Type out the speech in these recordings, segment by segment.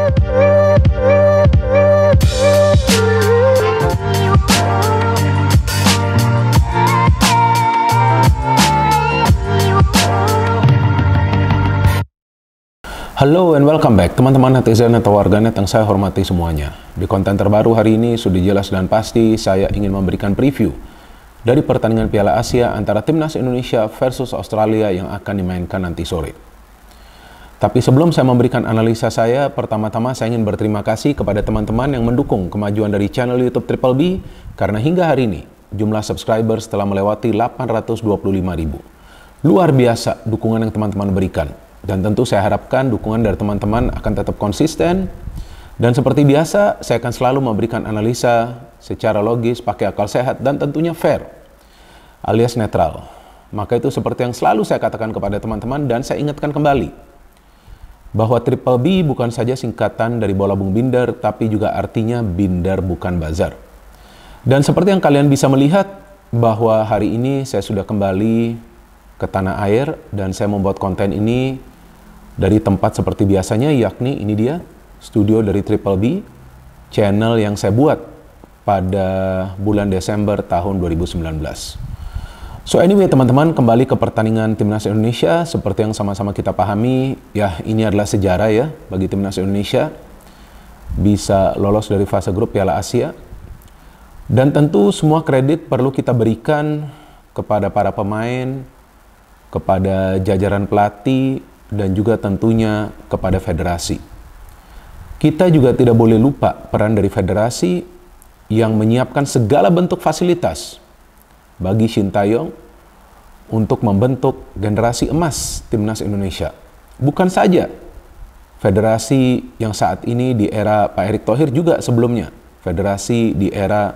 Halo and welcome back teman-teman netizen atau warganet yang saya hormati semuanya. Di konten terbaru hari ini sudah jelas dan pasti saya ingin memberikan preview dari pertandingan Piala Asia antara Timnas Indonesia versus Australia yang akan dimainkan nanti sore. Tapi sebelum saya memberikan analisa saya, pertama-tama saya ingin berterima kasih kepada teman-teman yang mendukung kemajuan dari channel YouTube Triple B, karena hingga hari ini jumlah subscribers telah melewati 825.000. Luar biasa dukungan yang teman-teman berikan. Dan tentu saya harapkan dukungan dari teman-teman akan tetap konsisten. Dan seperti biasa, saya akan selalu memberikan analisa secara logis, pakai akal sehat, dan tentunya fair, alias netral. Maka itu seperti yang selalu saya katakan kepada teman-teman, dan saya ingatkan kembali, bahwa Triple B bukan saja singkatan dari bola bung binder, tapi juga artinya binder bukan bazar. Dan seperti yang kalian bisa melihat, bahwa hari ini saya sudah kembali ke tanah air, dan saya membuat konten ini dari tempat seperti biasanya, yakni ini dia studio dari Triple B, channel yang saya buat pada bulan Desember tahun 2019. So anyway teman-teman, kembali ke pertandingan Timnas Indonesia. Seperti yang sama-sama kita pahami, ya ini adalah sejarah ya bagi Timnas Indonesia bisa lolos dari fase grup Piala Asia. Dan tentu semua kredit perlu kita berikan kepada para pemain, kepada jajaran pelatih, dan juga tentunya kepada federasi. Kita juga tidak boleh lupa peran dari federasi yang menyiapkan segala bentuk fasilitas bagi Sintayong untuk membentuk generasi emas Timnas Indonesia. Bukan saja federasi yang saat ini di era Pak Erick Thohir, juga sebelumnya federasi di era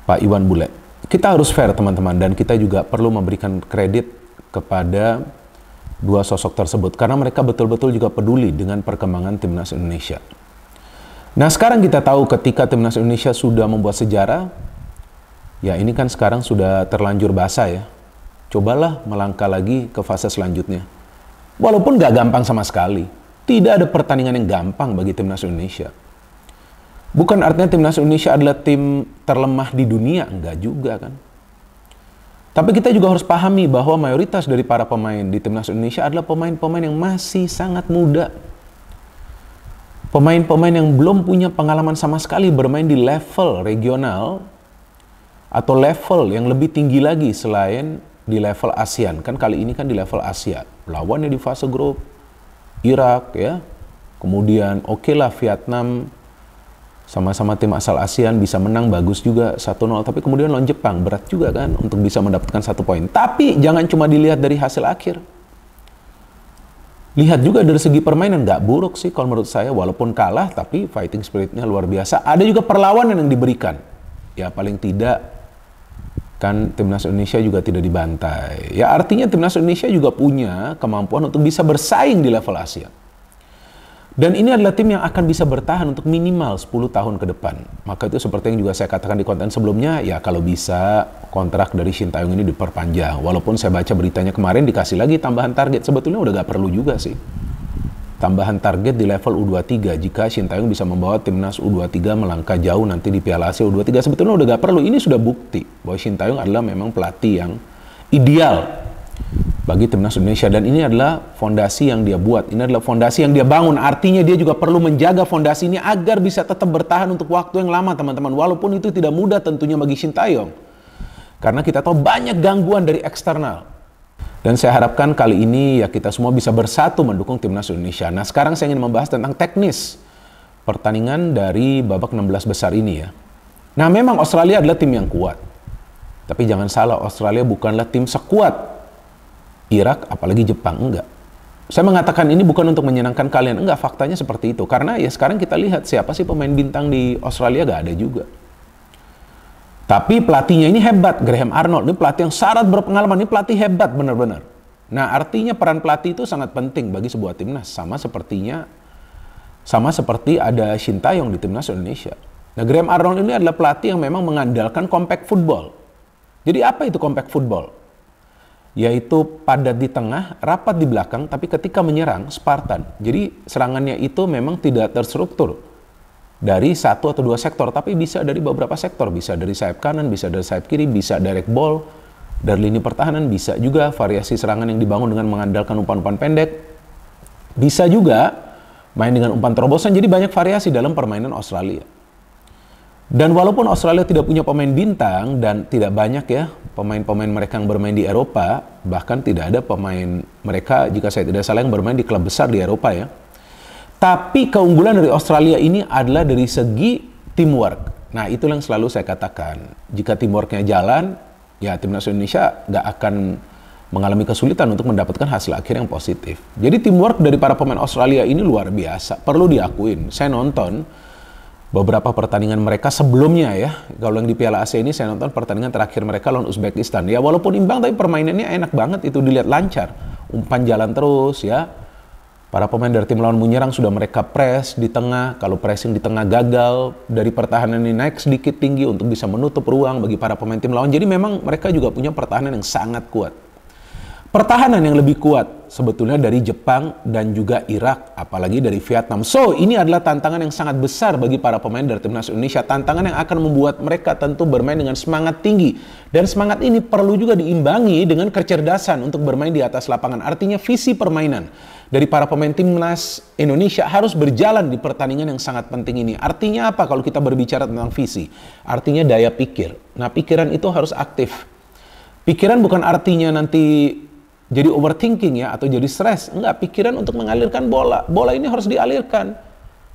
Pak Iwan Bule. Kita harus fair teman-teman, dan kita juga perlu memberikan kredit kepada dua sosok tersebut, karena mereka betul-betul juga peduli dengan perkembangan Timnas Indonesia. Nah sekarang kita tahu ketika Timnas Indonesia sudah membuat sejarah, ya ini kan sekarang sudah terlanjur basah ya. Cobalah melangkah lagi ke fase selanjutnya. Walaupun gak gampang sama sekali. Tidak ada pertandingan yang gampang bagi Timnas Indonesia. Bukan artinya Timnas Indonesia adalah tim terlemah di dunia, enggak juga kan. Tapi kita juga harus pahami bahwa mayoritas dari para pemain di Timnas Indonesia adalah pemain-pemain yang masih sangat muda. Pemain-pemain yang belum punya pengalaman sama sekali bermain di level regional atau level yang lebih tinggi lagi selain di level ASEAN. Kan kali ini kan di level Asia. Lawannya di fase grup Irak ya. Kemudian oke lah Vietnam, sama-sama tim asal ASEAN, bisa menang bagus juga 1-0, tapi kemudian lawan Jepang berat juga kan untuk bisa mendapatkan 1 poin. Tapi jangan cuma dilihat dari hasil akhir. Lihat juga dari segi permainan, nggak buruk sih kalau menurut saya, walaupun kalah tapi fighting spiritnya luar biasa. Ada juga perlawanan yang diberikan. Ya paling tidak kan Timnas Indonesia juga tidak dibantai. Ya artinya Timnas Indonesia juga punya kemampuan untuk bisa bersaing di level Asia. Dan ini adalah tim yang akan bisa bertahan untuk minimal 10 tahun ke depan. Maka itu seperti yang juga saya katakan di konten sebelumnya, ya kalau bisa kontrak dari Sintayong ini diperpanjang. Walaupun saya baca beritanya kemarin dikasih lagi tambahan target, sebetulnya udah gak perlu juga sih. Tambahan target di level U23 jika Sintayong bisa membawa timnas U23 melangkah jauh nanti di Piala Asia U23, sebetulnya udah gak perlu. Ini sudah bukti bahwa Sintayong adalah memang pelatih yang ideal bagi Timnas Indonesia, dan ini adalah fondasi yang dia buat, ini adalah fondasi yang dia bangun. Artinya dia juga perlu menjaga fondasi ini agar bisa tetap bertahan untuk waktu yang lama teman-teman, walaupun itu tidak mudah tentunya bagi Sintayong, karena kita tahu banyak gangguan dari eksternal. Dan saya harapkan kali ini ya kita semua bisa bersatu mendukung Timnas Indonesia. Nah sekarang saya ingin membahas tentang teknis pertandingan dari babak 16 besar ini ya. Nah memang Australia adalah tim yang kuat, tapi jangan salah, Australia bukanlah tim sekuat Irak, apalagi Jepang, enggak. Saya mengatakan ini bukan untuk menyenangkan kalian, enggak, faktanya seperti itu. Karena ya sekarang kita lihat siapa sih pemain bintang di Australia, gak ada juga. Tapi pelatihnya ini hebat, Graham Arnold. Ini pelatih yang syarat berpengalaman, ini pelatih hebat benar-benar. Nah artinya peran pelatih itu sangat penting bagi sebuah timnas. Sama seperti ada Sintayong di Timnas Indonesia. Nah Graham Arnold ini adalah pelatih yang memang mengandalkan compact football. Jadi apa itu compact football? yaitu padat di tengah, rapat di belakang, tapi ketika menyerang, Spartan. Jadi serangannya itu memang tidak terstruktur dari satu atau dua sektor, tapi bisa dari beberapa sektor. Bisa dari sayap kanan, bisa dari sayap kiri, bisa direct ball, dari lini pertahanan, bisa juga variasi serangan yang dibangun dengan mengandalkan umpan-umpan pendek. Bisa juga main dengan umpan terobosan, jadi banyak variasi dalam permainan Australia. Dan walaupun Australia tidak punya pemain bintang dan tidak banyak ya pemain-pemain mereka yang bermain di Eropa, bahkan tidak ada pemain mereka jika saya tidak salah yang bermain di klub besar di Eropa ya. Tapi keunggulan dari Australia ini adalah dari segi teamwork. Nah, itulah yang selalu saya katakan. Jika teamworknya jalan, ya timnas Indonesia nggak akan mengalami kesulitan untuk mendapatkan hasil akhir yang positif. Jadi teamwork dari para pemain Australia ini luar biasa, perlu diakuin. Saya nonton beberapa pertandingan mereka sebelumnya ya. Kalau yang di Piala Asia ini saya nonton pertandingan terakhir mereka lawan Uzbekistan. Ya walaupun imbang tapi permainannya enak banget, itu dilihat lancar. Umpan jalan terus ya. Para pemain dari tim lawan menyerang sudah mereka press di tengah. Kalau pressing di tengah gagal, dari pertahanan ini naik sedikit tinggi untuk bisa menutup ruang bagi para pemain tim lawan. Jadi memang mereka juga punya pertahanan yang sangat kuat. Pertahanan yang lebih kuat sebetulnya dari Jepang dan juga Irak, apalagi dari Vietnam. So, ini adalah tantangan yang sangat besar bagi para pemain dari timnas Indonesia. Tantangan yang akan membuat mereka tentu bermain dengan semangat tinggi. Dan semangat ini perlu juga diimbangi dengan kecerdasan untuk bermain di atas lapangan. Artinya visi permainan dari para pemain timnas Indonesia harus berjalan di pertandingan yang sangat penting ini. Artinya apa kalau kita berbicara tentang visi? Artinya daya pikir. Nah, pikiran itu harus aktif. Pikiran bukan artinya nanti jadi overthinking ya, atau jadi stres. Enggak, pikiran untuk mengalirkan bola. Bola ini harus dialirkan.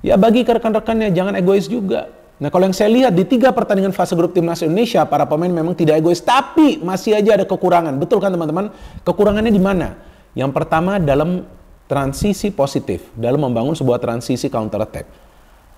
Ya bagi ke rekan-rekannya, jangan egois juga. Nah kalau yang saya lihat di 3 pertandingan fase grup timnas Indonesia, para pemain memang tidak egois, tapi masih aja ada kekurangan. Betul kan teman-teman? Kekurangannya di mana? Yang pertama dalam transisi positif, dalam membangun sebuah transisi counter attack.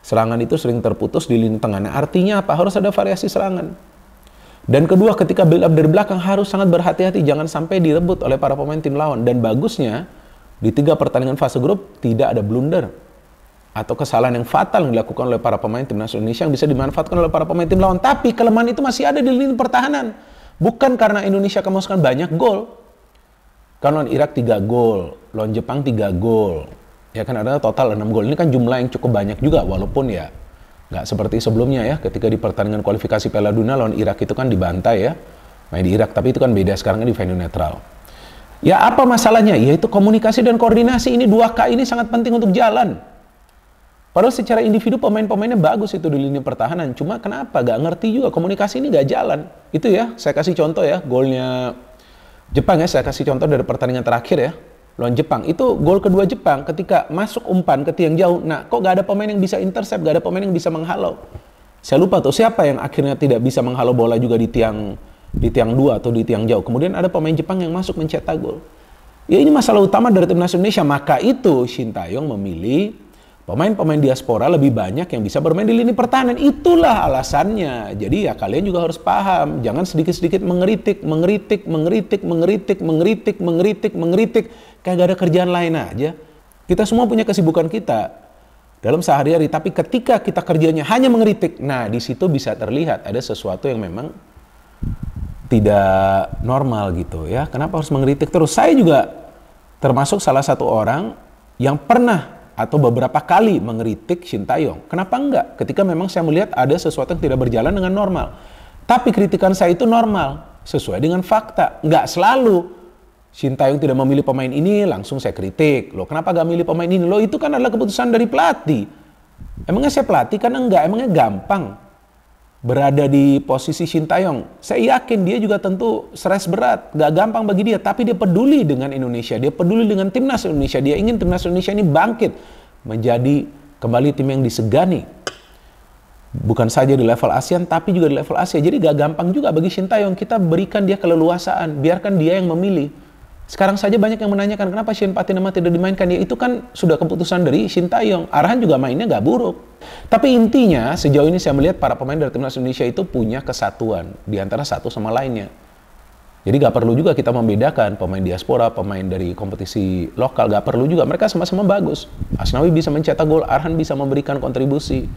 Serangan itu sering terputus di lini tengah. Nah artinya apa? Harus ada variasi serangan. Dan kedua, ketika build up dari belakang harus sangat berhati-hati, jangan sampai direbut oleh para pemain tim lawan. Dan bagusnya di 3 pertandingan fase grup tidak ada blunder atau kesalahan yang fatal yang dilakukan oleh para pemain timnas Indonesia yang bisa dimanfaatkan oleh para pemain tim lawan. Tapi kelemahan itu masih ada di lini pertahanan. Bukan karena Indonesia kemasukan banyak gol. Kan lawan Irak 3 gol, lawan Jepang 3 gol. Ya kan ada total 6 gol. Ini kan jumlah yang cukup banyak juga, walaupun ya nggak seperti sebelumnya ya, ketika di pertandingan kualifikasi Piala Dunia lawan Irak itu kan dibantai ya, main di Irak, tapi itu kan beda, sekarang di venue netral. Ya apa masalahnya? Yaitu komunikasi dan koordinasi, ini 2K ini sangat penting untuk jalan. Padahal secara individu pemain-pemainnya bagus itu di lini pertahanan, cuma kenapa nggak ngerti juga, komunikasi ini nggak jalan. Itu ya, saya kasih contoh ya, golnya Jepang ya, saya kasih contoh dari pertandingan terakhir ya, lawan Jepang. Itu gol kedua Jepang ketika masuk umpan ke tiang jauh. Nah, kok gak ada pemain yang bisa intercept, gak ada pemain yang bisa menghalau. Saya lupa tuh siapa yang akhirnya tidak bisa menghalau bola juga di tiang 2 atau di tiang jauh. Kemudian ada pemain Jepang yang masuk mencetak gol. Ya ini masalah utama dari timnas Indonesia. Maka itu Shin Tae-yong memilih pemain-pemain diaspora lebih banyak yang bisa bermain di lini pertahanan. Itulah alasannya. Jadi ya kalian juga harus paham. Jangan sedikit-sedikit mengeritik. Kayak gak ada kerjaan lain aja. Kita semua punya kesibukan kita dalam sehari-hari. Tapi ketika kita kerjanya hanya mengeritik, nah di situ bisa terlihat ada sesuatu yang memang tidak normal gitu ya. Kenapa harus mengeritik terus? Saya juga termasuk salah satu orang yang pernah atau beberapa kali mengeritik Shin Tae-yong. Kenapa enggak? Ketika memang saya melihat ada sesuatu yang tidak berjalan dengan normal. Tapi kritikan saya itu normal, sesuai dengan fakta. Enggak selalu Shin Tae-yong tidak memilih pemain ini, langsung saya kritik. Loh, kenapa gak milih pemain ini? Loh, itu kan adalah keputusan dari pelatih. Emangnya saya pelatih kan enggak? Emangnya gampang berada di posisi Shin Tae-yong? Saya yakin dia juga tentu stres berat, gak gampang bagi dia, tapi dia peduli dengan Indonesia, dia peduli dengan timnas Indonesia, dia ingin timnas Indonesia ini bangkit menjadi kembali tim yang disegani, bukan saja di level ASEAN tapi juga di level Asia. Jadi gak gampang juga bagi Shin Tae-yong, kita berikan dia keleluasaan, biarkan dia yang memilih. Sekarang saja banyak yang menanyakan kenapa Shin Patinama tidak dimainkan. Ya itu kan sudah keputusan dari Shin Tae-yong. Arhan juga mainnya gak buruk. Tapi intinya sejauh ini saya melihat para pemain dari timnas Indonesia itu punya kesatuan di antara satu sama lainnya. Jadi gak perlu juga kita membedakan pemain diaspora, pemain dari kompetisi lokal, gak perlu juga. Mereka sama-sama bagus. Asnawi bisa mencetak gol, Arhan bisa memberikan kontribusi.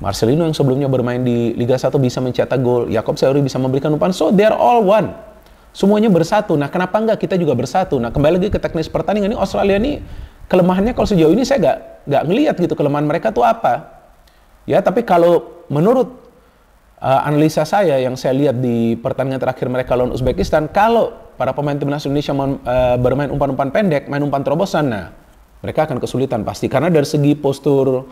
Marcelino yang sebelumnya bermain di Liga 1 bisa mencetak gol, Yakob Sayuri bisa memberikan umpan. So they are all one. Semuanya bersatu. Nah, kenapa enggak kita juga bersatu? Nah, kembali lagi ke teknis pertandingan ini, Australia ini kelemahannya kalau sejauh ini saya nggak ngelihat gitu kelemahan mereka tuh apa. Ya, tapi kalau menurut analisa saya yang saya lihat di pertandingan terakhir mereka lawan Uzbekistan, kalau para pemain timnas Indonesia bermain umpan-umpan pendek, main umpan terobosan, nah mereka akan kesulitan pasti karena dari segi postur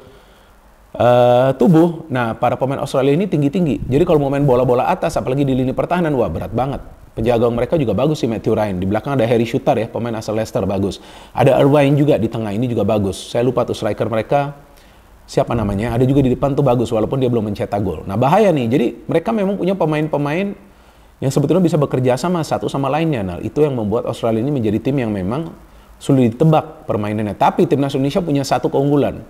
tubuh, nah para pemain Australia ini tinggi-tinggi. Jadi kalau mau main bola-bola atas, apalagi di lini pertahanan, wah berat banget. Penjaga mereka juga bagus sih, Matthew Ryan. Di belakang ada Harry Shooter ya, pemain asal Leicester, bagus. Ada Irvine juga di tengah, ini juga bagus. Saya lupa tuh striker mereka, siapa namanya. Ada juga di depan tuh bagus, walaupun dia belum mencetak gol. Nah bahaya nih, jadi mereka memang punya pemain-pemain yang sebetulnya bisa bekerja sama satu sama lainnya. Nah itu yang membuat Australia ini menjadi tim yang memang sulit ditebak permainannya. Tapi timnas Indonesia punya satu keunggulan,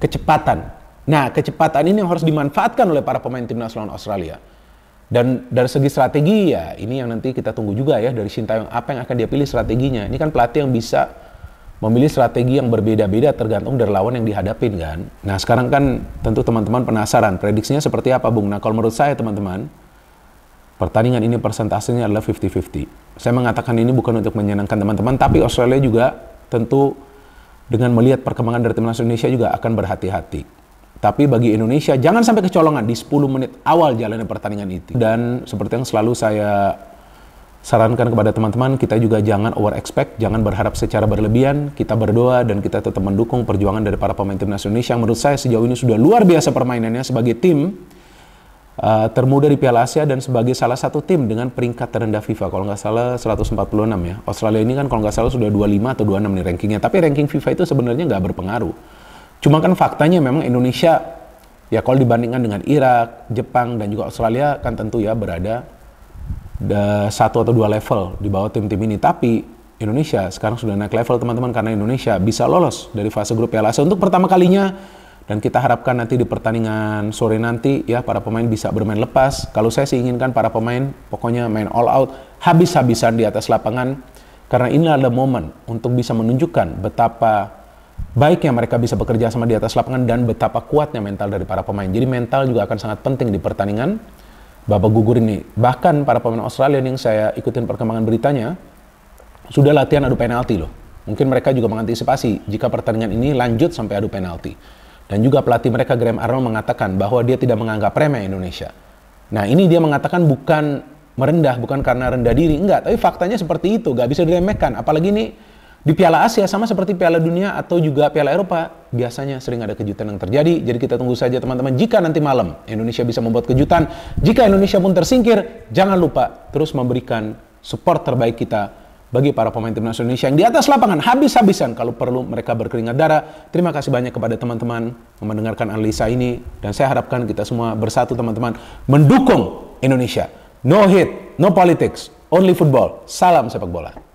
kecepatan. Nah, kecepatan ini yang harus dimanfaatkan oleh para pemain timnas lawan Australia. Dan dari segi strategi ya, ini yang nanti kita tunggu juga ya dari Sintayong, apa yang akan dia pilih strateginya. Ini kan pelatih yang bisa memilih strategi yang berbeda-beda tergantung dari lawan yang dihadapin kan. Nah, sekarang kan tentu teman-teman penasaran, prediksinya seperti apa, Bung? Nah, kalau menurut saya teman-teman, pertandingan ini persentasenya adalah 50-50. Saya mengatakan ini bukan untuk menyenangkan teman-teman, tapi Australia juga tentu dengan melihat perkembangan dari timnas Indonesia juga akan berhati-hati. Tapi bagi Indonesia, jangan sampai kecolongan di 10 menit awal jalannya pertandingan itu. Dan seperti yang selalu saya sarankan kepada teman-teman, kita juga jangan over expect, jangan berharap secara berlebihan. Kita berdoa dan kita tetap mendukung perjuangan dari para pemain timnas Indonesia yang menurut saya sejauh ini sudah luar biasa permainannya sebagai tim termuda di Piala Asia dan sebagai salah satu tim dengan peringkat terendah FIFA. Kalau nggak salah 146 ya. Australia ini kan kalau nggak salah sudah 25 atau 26 nih rankingnya. Tapi ranking FIFA itu sebenarnya nggak berpengaruh. Cuma kan faktanya memang Indonesia, ya kalau dibandingkan dengan Irak, Jepang, dan juga Australia, kan tentu ya berada satu atau dua level di bawah tim-tim ini. Tapi Indonesia sekarang sudah naik level teman-teman, karena Indonesia bisa lolos dari fase grup Piala Asia untuk pertama kalinya. Dan kita harapkan nanti di pertandingan sore nanti ya para pemain bisa bermain lepas. Kalau saya sih inginkan para pemain pokoknya main all out, habis-habisan di atas lapangan. Karena ini adalah momen untuk bisa menunjukkan betapa baiknya mereka bisa bekerja sama di atas lapangan dan betapa kuatnya mental dari para pemain. Jadi mental juga akan sangat penting di pertandingan babak gugur ini. Bahkan para pemain Australia yang saya ikutin perkembangan beritanya sudah latihan adu penalti loh. Mungkin mereka juga mengantisipasi jika pertandingan ini lanjut sampai adu penalti. Dan juga pelatih mereka Graham Arnold mengatakan bahwa dia tidak menganggap remeh Indonesia. Nah ini dia mengatakan bukan merendah, bukan karena rendah diri, enggak. Tapi faktanya seperti itu, gak bisa diremehkan. Apalagi ini di Piala Asia sama seperti Piala Dunia atau juga Piala Eropa, biasanya sering ada kejutan yang terjadi. Jadi kita tunggu saja teman-teman, jika nanti malam Indonesia bisa membuat kejutan, jika Indonesia pun tersingkir, jangan lupa terus memberikan support terbaik kita bagi para pemain timnas Indonesia yang di atas lapangan habis-habisan kalau perlu mereka berkeringat darah. Terima kasih banyak kepada teman-teman yang mendengarkan analisa ini, dan saya harapkan kita semua bersatu teman-teman mendukung Indonesia. No hate, no politics, only football. Salam sepak bola.